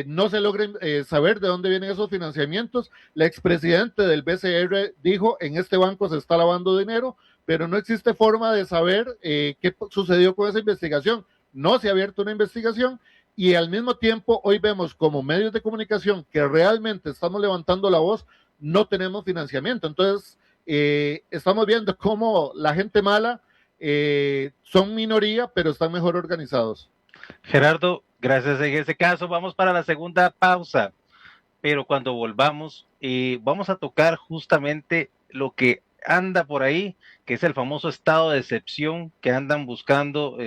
no se logra saber de dónde vienen esos financiamientos. La expresidente del BCR dijo: en este banco se está lavando dinero, pero no existe forma de saber qué sucedió con esa investigación. No se ha abierto una investigación, y al mismo tiempo hoy vemos como medios de comunicación que realmente estamos levantando la voz, no tenemos financiamiento. Entonces estamos viendo cómo la gente mala son minoría, pero están mejor organizados. Gerardo, gracias. En ese caso vamos para la segunda pausa, pero cuando volvamos vamos a tocar justamente lo que anda por ahí, que es el famoso estado de excepción que andan buscando,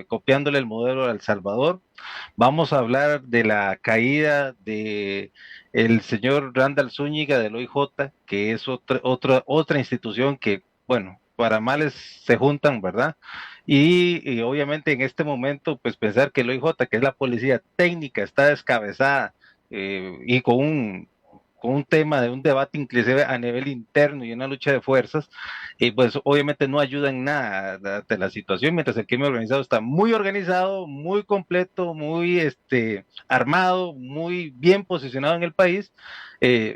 copiándole el modelo a El Salvador. Vamos a hablar de la caída de el señor Randall Zúñiga del OIJ, que es otra institución que, bueno, para males se juntan, ¿verdad? Y obviamente en este momento, pues pensar que el OIJ, que es la policía técnica, está descabezada y con con un tema de un debate inclusive a nivel interno y una lucha de fuerzas, pues obviamente no ayuda en nada de la situación, mientras el crimen organizado está muy organizado, muy completo, muy armado, muy bien posicionado en el país,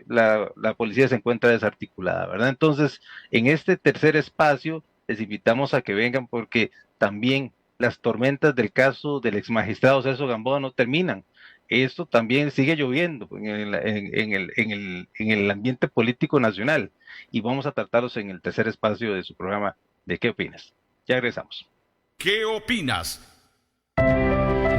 la policía se encuentra desarticulada, ¿verdad? Entonces, en este tercer espacio, les invitamos a que vengan porque también las tormentas del caso del ex magistrado Celso Gamboa no terminan. Esto también sigue lloviendo en el ambiente político nacional y vamos a tratarlos en el tercer espacio de su programa de ¿Qué opinas? Ya regresamos. ¿Qué opinas?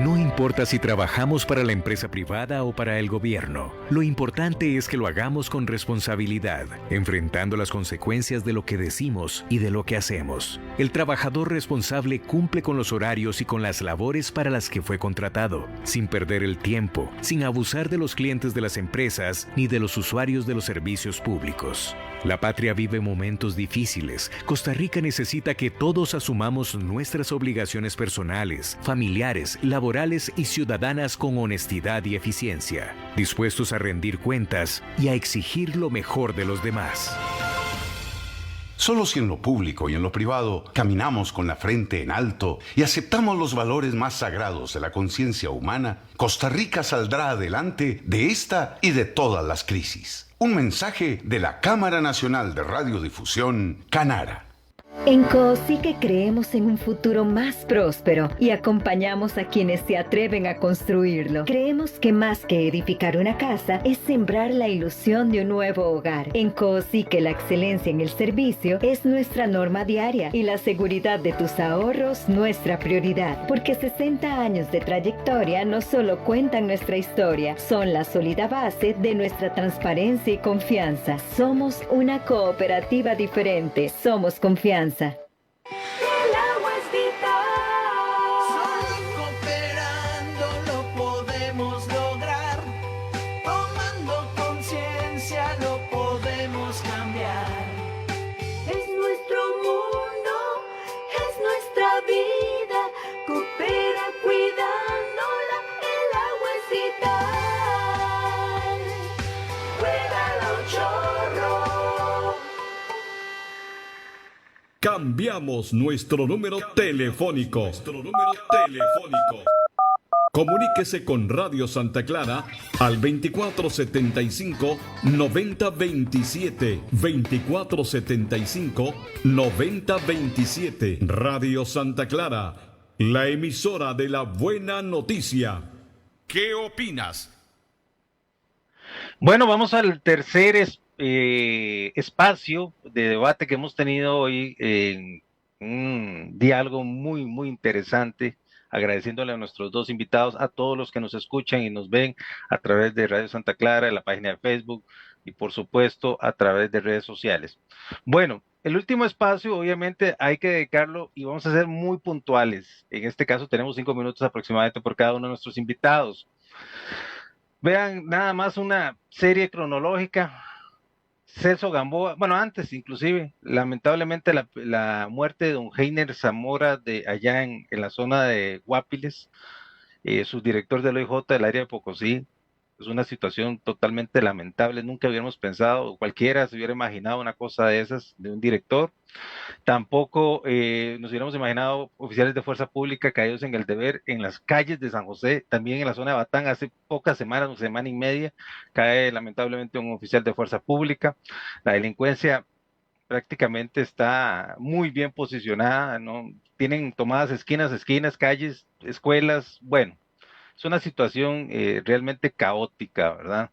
No importa si trabajamos para la empresa privada o para el gobierno, lo importante es que lo hagamos con responsabilidad, enfrentando las consecuencias de lo que decimos y de lo que hacemos. El trabajador responsable cumple con los horarios y con las labores para las que fue contratado, sin perder el tiempo, sin abusar de los clientes de las empresas ni de los usuarios de los servicios públicos. La patria vive momentos difíciles. Costa Rica necesita que todos asumamos nuestras obligaciones personales, familiares, laborales y ciudadanas con honestidad y eficiencia, dispuestos a rendir cuentas y a exigir lo mejor de los demás. Solo si en lo público y en lo privado caminamos con la frente en alto y aceptamos los valores más sagrados de la conciencia humana, Costa Rica saldrá adelante de esta y de todas las crisis. Un mensaje de la Cámara Nacional de Radiodifusión, Canara. En COSICE creemos en un futuro más próspero y acompañamos a quienes se atreven a construirlo. Creemos que más que edificar una casa es sembrar la ilusión de un nuevo hogar. En COSICE la excelencia en el servicio es nuestra norma diaria y la seguridad de tus ahorros nuestra prioridad. Porque 60 años de trayectoria no solo cuentan nuestra historia, son la sólida base de nuestra transparencia y confianza. Somos una cooperativa diferente, somos confianza. El agua es vital. Solo cooperando lo podemos lograr. Tomando conciencia lo podemos cambiar. Es nuestro mundo, es nuestra vida. Coopera cuidándola. El agua es vital. Cuídalo, chorro. Cambiamos nuestro número telefónico. Comuníquese con Radio Santa Clara al 2475-9027. 2475-9027. Radio Santa Clara, la emisora de la buena noticia. ¿Qué opinas? Bueno, vamos al tercer espacio de debate que hemos tenido hoy en un diálogo muy, muy interesante, agradeciéndole a nuestros dos invitados, a todos los que nos escuchan y nos ven a través de Radio Santa Clara, de la página de Facebook y por supuesto a través de redes sociales. Bueno, el último espacio obviamente hay que dedicarlo y vamos a ser muy puntuales. En este caso tenemos 5 minutos aproximadamente por cada uno de nuestros invitados. Vean nada más una serie cronológica. Celso Gamboa, bueno, antes inclusive, lamentablemente la muerte de don Heiner Zamora de allá en la zona de Guapiles, subdirector del OIJ del área de Pocosí, es una situación totalmente lamentable, nunca hubiéramos pensado, cualquiera se hubiera imaginado una cosa de esas, de un director. Tampoco nos hubiéramos imaginado oficiales de fuerza pública caídos en el deber en las calles de San José, también en la zona de Batán, hace pocas semanas, una semana y media, cae lamentablemente un oficial de fuerza pública. La delincuencia prácticamente está muy bien posicionada, ¿no? Tienen tomadas esquinas, calles, escuelas, bueno, es una situación realmente caótica, ¿verdad?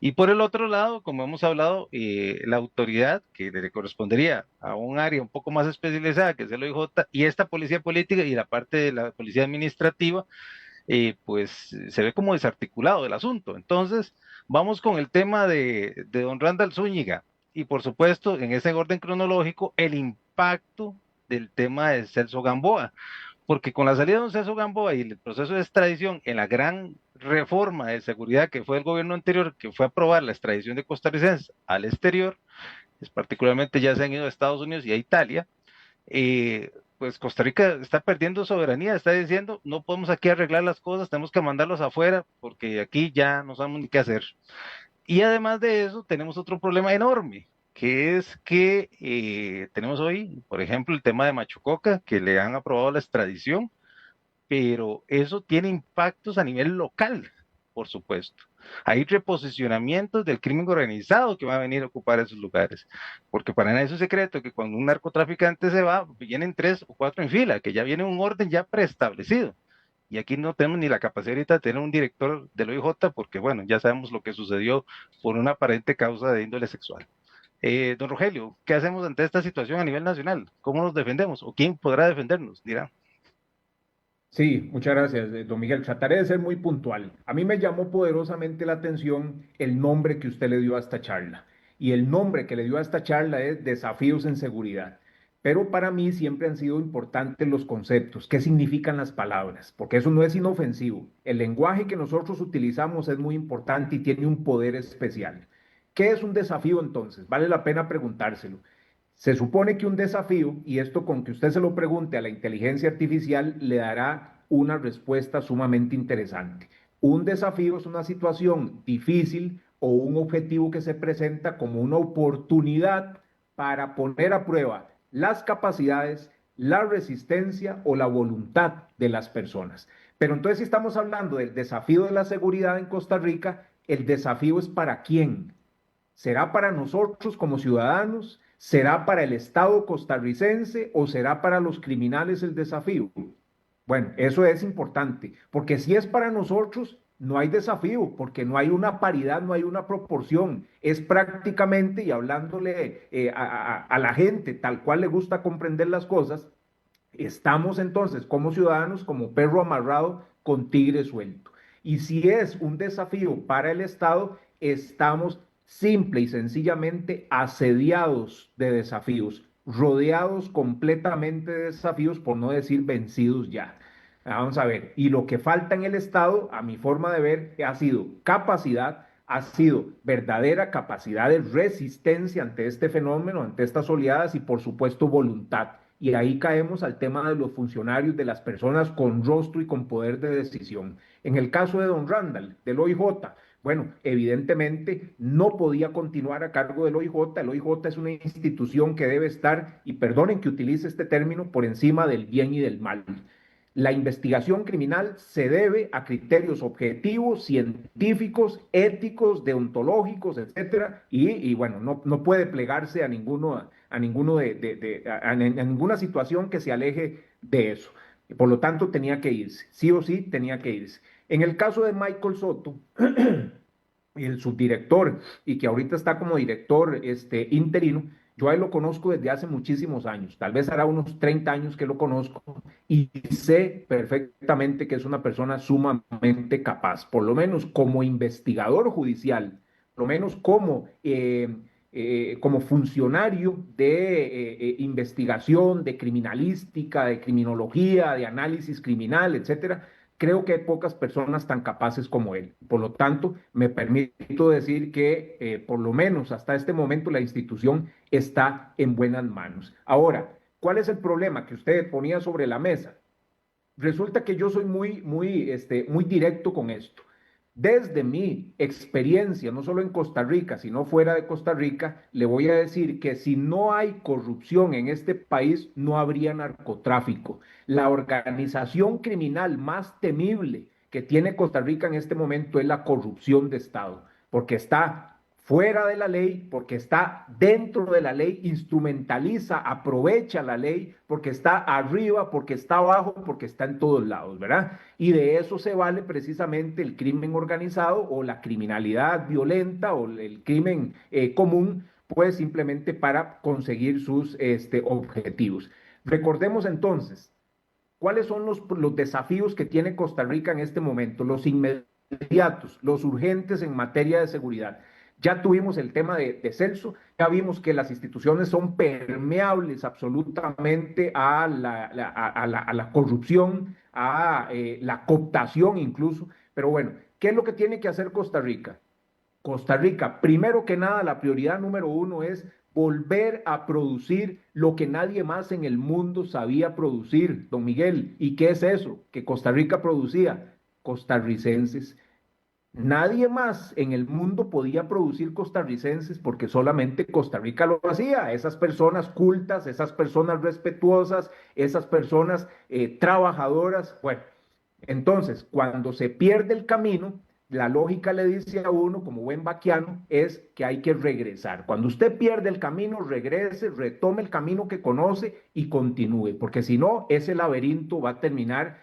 Y por el otro lado, como hemos hablado, la autoridad que le correspondería a un área un poco más especializada, que es el OIJ, y esta policía política y la parte de la policía administrativa, pues se ve como desarticulado el asunto. Entonces, vamos con el tema de don Randall Zúñiga, y por supuesto, en ese orden cronológico, el impacto del tema de Celso Gamboa, porque con la salida de don Celso Gamboa y el proceso de extradición en la gran reforma de seguridad que fue el gobierno anterior, que fue a aprobar la extradición de costarricenses al exterior, pues particularmente ya se han ido a Estados Unidos y a Italia, pues Costa Rica está perdiendo soberanía, está diciendo, no podemos aquí arreglar las cosas, tenemos que mandarlos afuera, porque aquí ya no sabemos ni qué hacer. Y además de eso, tenemos otro problema enorme, que es que tenemos hoy, por ejemplo, el tema de Machucoca, que le han aprobado la extradición, pero eso tiene impactos a nivel local, por supuesto. Hay reposicionamientos del crimen organizado que va a venir a ocupar esos lugares, porque para nadie es un secreto que cuando un narcotraficante se va, vienen 3 o 4 en fila, que ya viene un orden ya preestablecido. Y aquí no tenemos ni la capacidad ahorita de tener un director del OIJ, porque bueno, ya sabemos lo que sucedió por una aparente causa de índole sexual. Don Rogelio, ¿qué hacemos ante esta situación a nivel nacional? ¿Cómo nos defendemos? ¿O quién podrá defendernos? Dirá. Sí, muchas gracias, don Miguel. Trataré de ser muy puntual. A mí me llamó poderosamente la atención el nombre que usted le dio a esta charla. Y el nombre que le dio a esta charla es Desafíos en Seguridad. Pero para mí siempre han sido importantes los conceptos, qué significan las palabras, porque eso no es inofensivo. El lenguaje que nosotros utilizamos es muy importante y tiene un poder especial. ¿Qué es un desafío entonces? Vale la pena preguntárselo. Se supone que un desafío, y esto con que usted se lo pregunte a la inteligencia artificial, le dará una respuesta sumamente interesante. Un desafío es una situación difícil o un objetivo que se presenta como una oportunidad para poner a prueba las capacidades, la resistencia o la voluntad de las personas. Pero entonces si estamos hablando del desafío de la seguridad en Costa Rica, el desafío es para quién. ¿Será para nosotros como ciudadanos? ¿Será para el Estado costarricense o será para los criminales el desafío? Bueno, eso es importante, porque si es para nosotros, no hay desafío, porque no hay una paridad, no hay una proporción. Es prácticamente, y hablándole a la gente tal cual le gusta comprender las cosas, estamos entonces como ciudadanos, como perro amarrado con tigre suelto. Y si es un desafío para el Estado, estamos simple y sencillamente asediados de desafíos, rodeados completamente de desafíos, por no decir vencidos ya. Vamos a ver, y lo que falta en el Estado, a mi forma de ver, ha sido capacidad, ha sido verdadera capacidad de resistencia ante este fenómeno, ante estas oleadas y por supuesto voluntad. Y ahí caemos al tema de los funcionarios, de las personas con rostro y con poder de decisión. En el caso de don Randall, del OIJ, bueno, evidentemente no podía continuar a cargo del OIJ. El OIJ es una institución que debe estar, y perdonen que utilice este término, por encima del bien y del mal. La investigación criminal se debe a criterios objetivos, científicos, éticos, deontológicos, etcétera, y bueno, no puede plegarse a ninguna situación que se aleje de eso. Por lo tanto, tenía que irse, sí o sí tenía que irse. En el caso de Michael Soto, el subdirector, y que ahorita está como director interino, yo a él lo conozco desde hace muchísimos años, tal vez hará unos 30 años que lo conozco, y sé perfectamente que es una persona sumamente capaz, por lo menos como investigador judicial, por lo menos como funcionario de investigación, de criminalística, de criminología, de análisis criminal, etcétera. Creo que hay pocas personas tan capaces como él. Por lo tanto, me permito decir que por lo menos hasta este momento la institución está en buenas manos. Ahora, ¿cuál es el problema que usted ponía sobre la mesa? Resulta que yo soy muy directo con esto. Desde mi experiencia, no solo en Costa Rica, sino fuera de Costa Rica, le voy a decir que si no hay corrupción en este país, no habría narcotráfico. La organización criminal más temible que tiene Costa Rica en este momento es la corrupción de Estado, porque está fuera de la ley, porque está dentro de la ley, instrumentaliza, aprovecha la ley, porque está arriba, porque está abajo, porque está en todos lados, ¿verdad? Y de eso se vale precisamente el crimen organizado o la criminalidad violenta o el crimen común, pues simplemente para conseguir sus objetivos. Recordemos entonces, ¿cuáles son los desafíos que tiene Costa Rica en este momento? Los inmediatos, los urgentes en materia de seguridad. Ya tuvimos el tema de Celso, ya vimos que las instituciones son permeables absolutamente a la corrupción, a la cooptación incluso. Pero bueno, ¿qué es lo que tiene que hacer Costa Rica? Costa Rica, primero que nada, la prioridad número uno es volver a producir lo que nadie más en el mundo sabía producir, don Miguel. ¿Y qué es eso que Costa Rica producía? Costarricenses. Nadie más en el mundo podía producir costarricenses porque solamente Costa Rica lo hacía. Esas personas cultas, esas personas respetuosas, esas personas trabajadoras. Bueno, entonces, cuando se pierde el camino, la lógica le dice a uno, como buen vaquiano, es que hay que regresar. Cuando usted pierde el camino, regrese, retome el camino que conoce y continúe, porque si no, ese laberinto va a terminar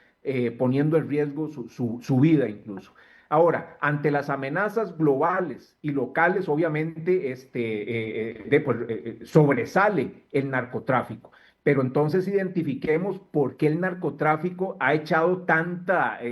poniendo en riesgo su vida incluso. Ahora, ante las amenazas globales y locales, obviamente sobresale el narcotráfico. Pero entonces identifiquemos por qué el narcotráfico ha echado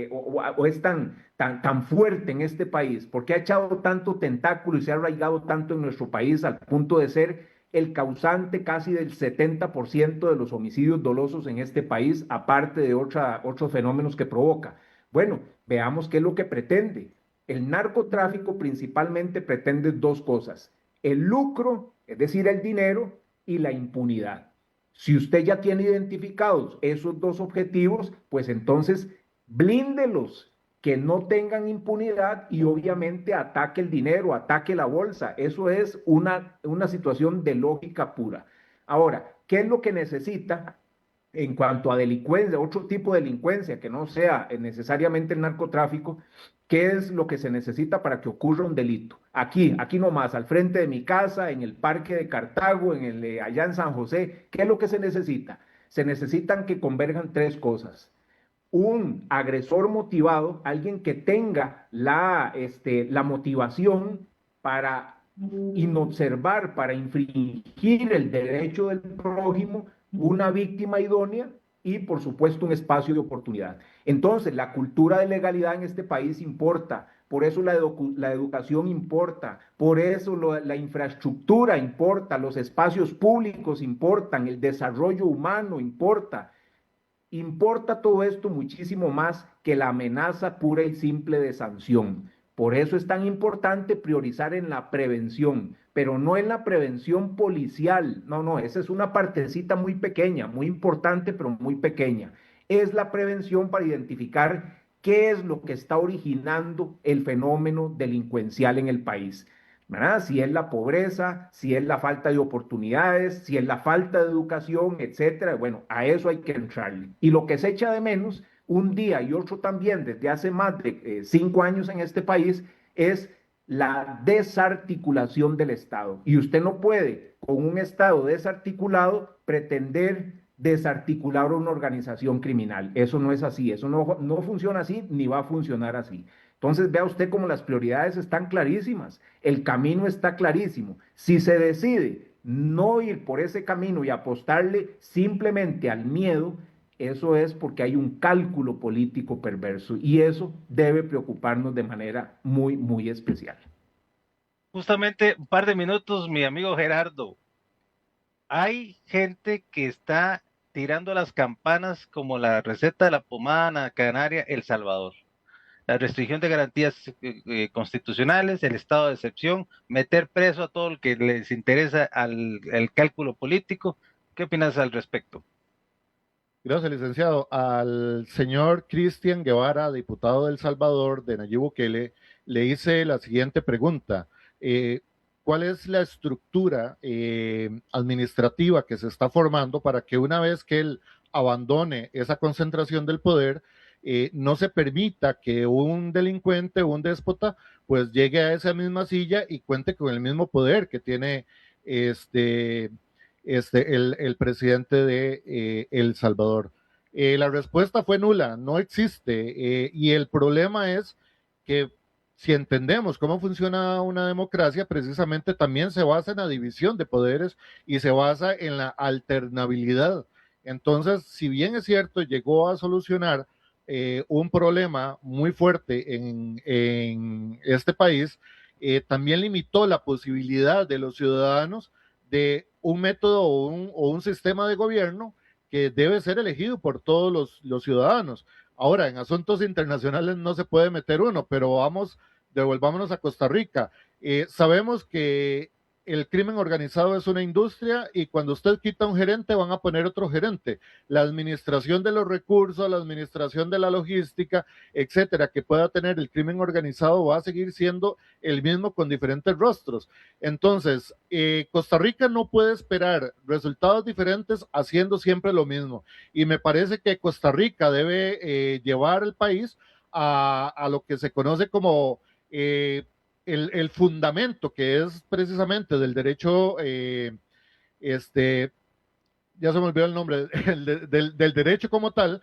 o es tan fuerte en este país, por qué ha echado tanto tentáculo y se ha arraigado tanto en nuestro país al punto de ser el causante casi del 70% de los homicidios dolosos en este país, aparte de otros fenómenos que provoca. Bueno, veamos qué es lo que pretende. El narcotráfico principalmente pretende dos cosas: el lucro, es decir, el dinero, y la impunidad. Si usted ya tiene identificados esos dos objetivos, pues entonces blíndelos, que no tengan impunidad y obviamente ataque el dinero, ataque la bolsa. Eso es una situación de lógica pura. Ahora, ¿qué es lo que necesita en cuanto a delincuencia, otro tipo de delincuencia que no sea necesariamente el narcotráfico? ¿Qué es lo que se necesita para que ocurra un delito? Aquí nomás, al frente de mi casa, en el Parque de Cartago, allá en San José, ¿qué es lo que se necesita? Se necesitan que converjan tres cosas: un agresor motivado, alguien que tenga la motivación para inobservar, para infringir el derecho del prójimo; una víctima idónea; y por supuesto un espacio de oportunidad. Entonces, la cultura de legalidad en este país importa, por eso la educación importa, por eso la infraestructura importa, los espacios públicos importan, el desarrollo humano importa. Importa todo esto muchísimo más que la amenaza pura y simple de sanción. Por eso es tan importante priorizar en la prevención, pero no en la prevención policial. No, esa es una partecita muy pequeña, muy importante, pero muy pequeña. Es la prevención para identificar qué es lo que está originando el fenómeno delincuencial en el país, ¿verdad? Si es la pobreza, si es la falta de oportunidades, si es la falta de educación, etcétera. Bueno, a eso hay que entrarle. Y lo que se echa de menos un día y otro también desde hace más de 5 años en este país es la desarticulación del Estado. Y usted no puede, con un Estado desarticulado, pretender desarticular una organización criminal. Eso no es así, eso no funciona así ni va a funcionar así. Entonces vea usted cómo las prioridades están clarísimas, el camino está clarísimo. Si se decide no ir por ese camino y apostarle simplemente al miedo, eso es porque hay un cálculo político perverso y eso debe preocuparnos de manera muy, muy especial. Justamente un par de minutos, mi amigo Gerardo. Hay gente que está tirando las campanas como la receta de la pomada canaria El Salvador. La restricción de garantías constitucionales, el estado de excepción, meter preso a todo el que les interesa el cálculo político. ¿Qué opinas al respecto? Gracias, licenciado. Al señor Cristian Guevara, diputado de El Salvador, de Nayib Bukele, le hice la siguiente pregunta. ¿Cuál es la estructura administrativa que se está formando para que una vez que él abandone esa concentración del poder, no se permita que un delincuente o un déspota pues llegue a esa misma silla y cuente con el mismo poder que tiene el presidente de El Salvador? La respuesta fue nula, no existe, y el problema es que si entendemos cómo funciona una democracia, precisamente también se basa en la división de poderes y se basa en la alternabilidad. Entonces, si bien es cierto, llegó a solucionar un problema muy fuerte en este país, también limitó la posibilidad de los ciudadanos de un método o un sistema de gobierno que debe ser elegido por todos los ciudadanos. Ahora, en asuntos internacionales no se puede meter uno, pero devolvámonos a Costa Rica. Sabemos que el crimen organizado es una industria y cuando usted quita un gerente van a poner otro gerente. La administración de los recursos, la administración de la logística, etcétera, que pueda tener el crimen organizado va a seguir siendo el mismo con diferentes rostros. Entonces, Costa Rica no puede esperar resultados diferentes haciendo siempre lo mismo. Y me parece que Costa Rica debe llevar el país a lo que se conoce como el fundamento, que es precisamente del derecho, ya se me olvidó el nombre, del derecho como tal,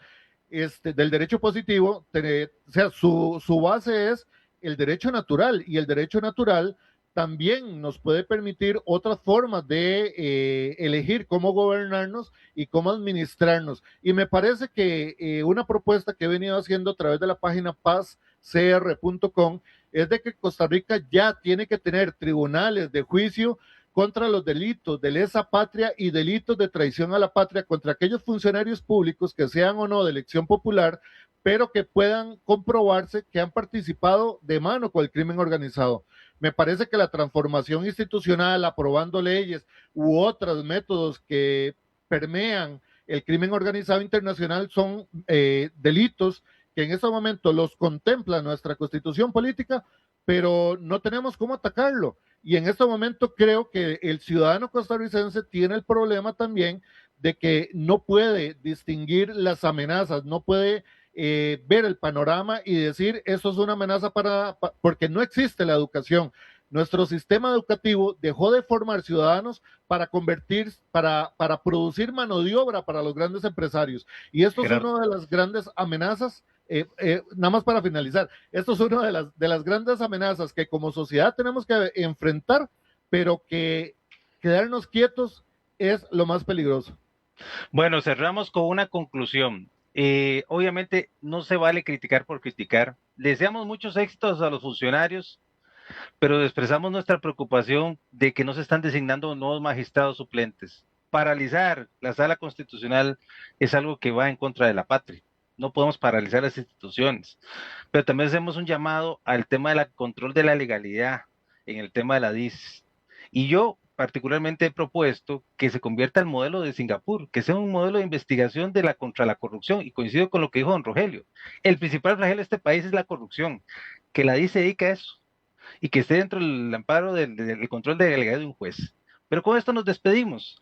del derecho positivo, o sea, su base es el derecho natural, y el derecho natural también nos puede permitir otras formas de elegir cómo gobernarnos y cómo administrarnos. Y me parece que una propuesta que he venido haciendo a través de la página pazcr.com es de que Costa Rica ya tiene que tener tribunales de juicio contra los delitos de lesa patria y delitos de traición a la patria contra aquellos funcionarios públicos que sean o no de elección popular, pero que puedan comprobarse que han participado de mano con el crimen organizado. Me parece que la transformación institucional, aprobando leyes u otros métodos que permean el crimen organizado internacional son delitos que en este momento los contempla nuestra constitución política, pero no tenemos cómo atacarlo. Y en este momento creo que el ciudadano costarricense tiene el problema también de que no puede distinguir las amenazas, no puede ver el panorama y decir eso es una amenaza porque no existe la educación. Nuestro sistema educativo dejó de formar ciudadanos para producir mano de obra para los grandes empresarios. Y esto es una de las grandes amenazas. Nada más para finalizar, esto es una de las grandes amenazas que como sociedad tenemos que enfrentar, pero que quedarnos quietos es lo más peligroso. Bueno, cerramos con una conclusión. Obviamente no se vale criticar por criticar. Deseamos muchos éxitos a los funcionarios, pero expresamos nuestra preocupación de que no se están designando nuevos magistrados suplentes. Paralizar la Sala Constitucional es algo que va en contra de la patria. No podemos paralizar las instituciones, pero también hacemos un llamado al tema del control de la legalidad en el tema de la DIS. Y yo particularmente he propuesto que se convierta el modelo de Singapur, que sea un modelo de investigación contra la corrupción, y coincido con lo que dijo don Rogelio. El principal flagelo de este país es la corrupción, que la DIS se dedica a eso, y que esté dentro del amparo del control de legalidad de un juez. Pero con esto nos despedimos.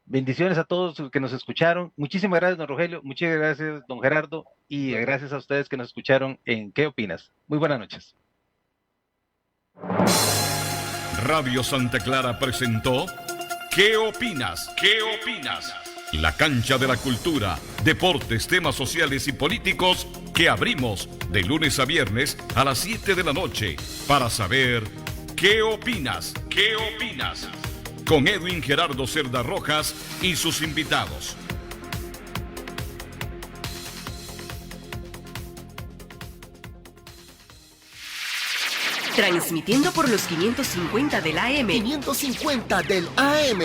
Bendiciones a todos los que nos escucharon. Muchísimas gracias, don Rogelio. Muchas gracias, don Gerardo. Y gracias a ustedes que nos escucharon en ¿Qué opinas? Muy buenas noches. Radio Santa Clara presentó ¿Qué opinas? ¿Qué opinas? La cancha de la cultura, deportes, temas sociales y políticos que abrimos de lunes a viernes a las 7 de la noche para saber ¿qué opinas? ¿Qué opinas? Con Edwin Gerardo Cerda Rojas y sus invitados. Transmitiendo por los 550 del AM. 550 del AM.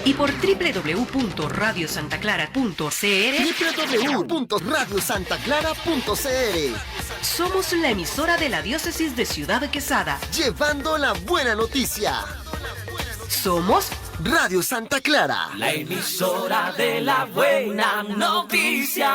Y por www.radiosantaclara.cr. www.radiosantaclara.cr. Somos la emisora de la diócesis de Ciudad Quesada, llevando la buena noticia. Somos Radio Santa Clara, la emisora de la buena noticia.